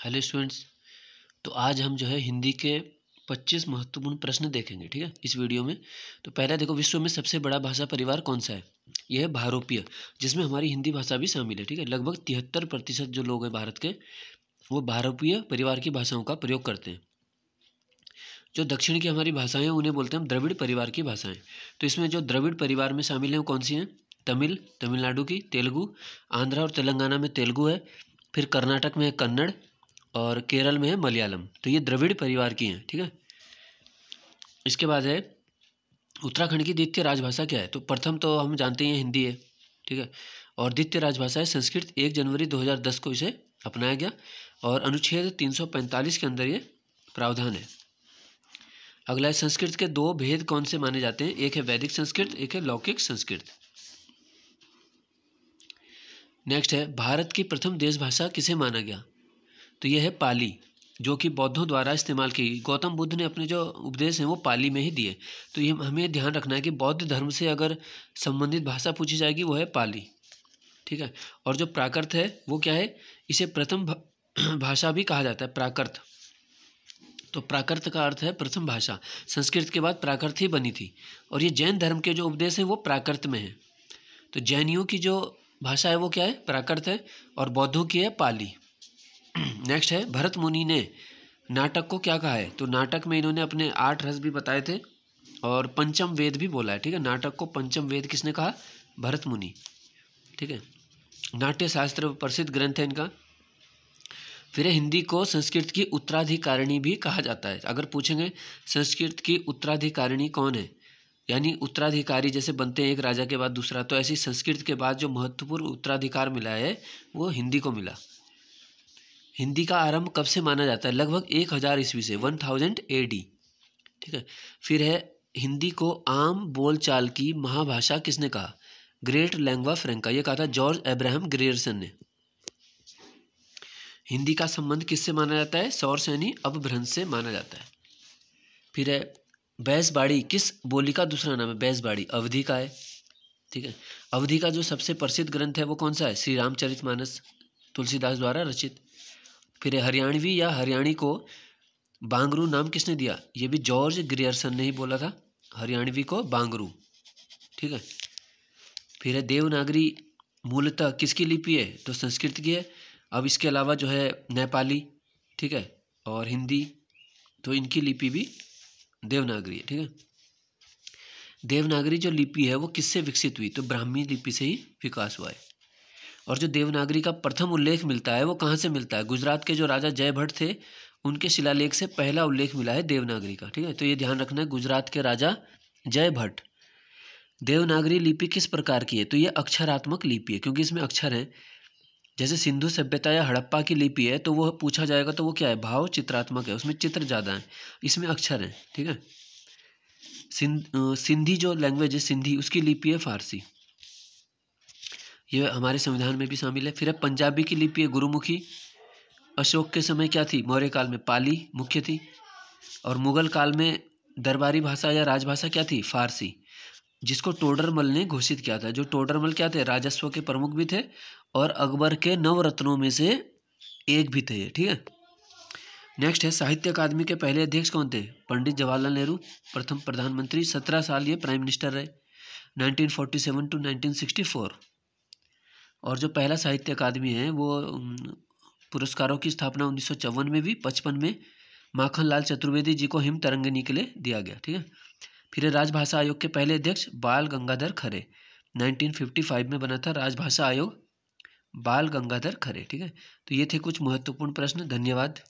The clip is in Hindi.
Hello students. तो आज हम जो है हिंदी के 25 महत्वपूर्ण प्रश्न देखेंगे, ठीक है, इस वीडियो में। तो पहला देखो, विश्व में सबसे बड़ा भाषा परिवार कौन सा है? यह है भारोपीय, जिसमें हमारी हिंदी भाषा भी शामिल है, ठीक है। लगभग 73% जो लोग हैं भारत के, वो भारोपीय परिवार की भाषाओं का प्रयोग करते हैं। जो दक्षिण की हमारी भाषाएं हैं उन्हें बोलते हैं हम द्रविड़ परिवार की भाषाएं। तो इसमें जो द्रविड़ परिवार में शामिल हैं वो कौन सी हैं? तमिल, तमिलनाडु की, तेलुगु, आंध्रा और तेलंगाना में तेलुगु है, फिर कर्नाटक में है कन्नड़, और केरल में है मलयालम। तो ये द्रविड़ परिवार की हैं, ठीक है। इसके बाद है उत्तराखंड की द्वितीय राजभाषा क्या है? तो प्रथम तो हम जानते हैं हिंदी है, ठीक है, और द्वितीय राजभाषा है संस्कृत। 1 जनवरी 2010 को इसे अपनाया गया और अनुच्छेद 345 के अंदर ये प्रावधान है। अगला है संस्कृत के दो भेद कौन से माने जाते हैं? एक है वैदिक संस्कृत, एक है लौकिक संस्कृत। नेक्स्ट है भारत की प्रथम देश भाषा किसे माना गया? तो यह है पाली, जो कि बौद्धों द्वारा इस्तेमाल की। गौतम बुद्ध ने अपने जो उपदेश हैं वो पाली में ही दिए। तो ये हमें ध्यान रखना है कि बौद्ध धर्म से अगर संबंधित भाषा पूछी जाएगी वो है पाली, ठीक है। और जो प्राकृत है वो क्या है? इसे प्रथम भाषा भी कहा जाता है, प्राकृत। तो प्राकृत का अर्थ है प्रथम भाषा। संस्कृत के बाद प्राकृत ही बनी थी। और ये जैन धर्म के जो उपदेश हैं वो प्राकृत में है। तो जैनियों की जो भाषा है वो क्या है? प्राकृत है, और बौद्धों की है पाली। नेक्स्ट है भरत मुनि ने नाटक को क्या कहा है? तो नाटक में इन्होंने अपने 8 रस भी बताए थे और पंचम वेद भी बोला है, ठीक है। नाटक को पंचम वेद किसने कहा? भरत मुनि, ठीक है। नाट्य शास्त्र प्रसिद्ध ग्रंथ है इनका। फिर हिंदी को संस्कृत की उत्तराधिकारिणी भी कहा जाता है। अगर पूछेंगे संस्कृत की उत्तराधिकारिणी कौन है, यानी उत्तराधिकारी जैसे बनते हैं एक राजा के बाद दूसरा, तो ऐसी संस्कृत के बाद जो महत्वपूर्ण उत्तराधिकार मिला है वो हिंदी को मिला। हिंदी का आरंभ कब से माना जाता है? लगभग 1000 ईस्वी से, 1000 AD, ठीक है। फिर है हिंदी को आम बोलचाल की महाभाषा किसने कहा? ग्रेट लैंग्वा फ्रैंका, ये कहा था जॉर्ज अब्राहम ग्रियर्सन ने। हिंदी का संबंध किससे माना जाता है? सौर यानी अपभ्रंश से माना जाता है। फिर है बैसबाड़ी किस बोली का दूसरा नाम है? बैसबाड़ी अवधी का है, ठीक है। अवधी का जो सबसे प्रसिद्ध ग्रंथ है वो कौन सा है? श्री रामचरितमानस, तुलसीदास द्वारा रचित। फिर हरियाणवी या हरियाणी को बांगरू नाम किसने दिया? ये भी जॉर्ज ग्रियर्सन ने ही बोला था, हरियाणवी को बांगरू, ठीक है। फिर है देवनागरी मूलतः किसकी लिपि है? तो संस्कृत की है। अब इसके अलावा जो है नेपाली, ठीक है, और हिंदी, तो इनकी लिपि भी देवनागरी है, ठीक है। देवनागरी जो लिपि है वो किससे विकसित हुई? तो ब्राह्मी लिपि से ही विकास हुआ है। और जो देवनागरी का प्रथम उल्लेख मिलता है वो कहाँ से मिलता है? गुजरात के जो राजा जयभट्ट थे उनके शिलालेख से पहला उल्लेख मिला है देवनागरी का, ठीक है। तो ये ध्यान रखना है, गुजरात के राजा जयभट्ट। देवनागरी लिपि किस प्रकार की है? तो ये अक्षरात्मक लिपि है, क्योंकि इसमें अक्षर हैं। जैसे सिंधु सभ्यता या हड़प्पा की लिपि है तो वो पूछा जाएगा तो वो क्या है? भाव चित्रात्मक है, उसमें चित्र ज़्यादा है, इसमें अक्षर हैं, ठीक है। सिंधी जो लैंग्वेज है सिंधी, उसकी लिपि है फारसी, ये हमारे संविधान में भी शामिल है। फिर है पंजाबी की लिपि है गुरुमुखी। अशोक के समय क्या थी? मौर्य काल में पाली मुख्य थी। और मुगल काल में दरबारी भाषा या राजभाषा क्या थी? फारसी, जिसको टोडरमल ने घोषित किया था। जो टोडरमल क्या थे? राजस्व के प्रमुख भी थे और अकबर के नवरत्नों में से एक भी थे, ठीक है। नेक्स्ट है साहित्य अकादमी के पहले अध्यक्ष कौन थे? पंडित जवाहरलाल नेहरू, प्रथम प्रधानमंत्री, 17 साल ये प्राइम मिनिस्टर रहे, 1947 to 1964। और जो पहला साहित्य अकादमी है वो पुरस्कारों की स्थापना 1954 में भी, 55 में माखनलाल चतुर्वेदी जी को हिम तरंगिणी के लिए दिया गया, ठीक है। फिर राजभाषा आयोग के पहले अध्यक्ष बाल गंगाधर खरे, 1955 में बना था राजभाषा आयोग, बाल गंगाधर खरे, ठीक है। तो ये थे कुछ महत्वपूर्ण प्रश्न। धन्यवाद।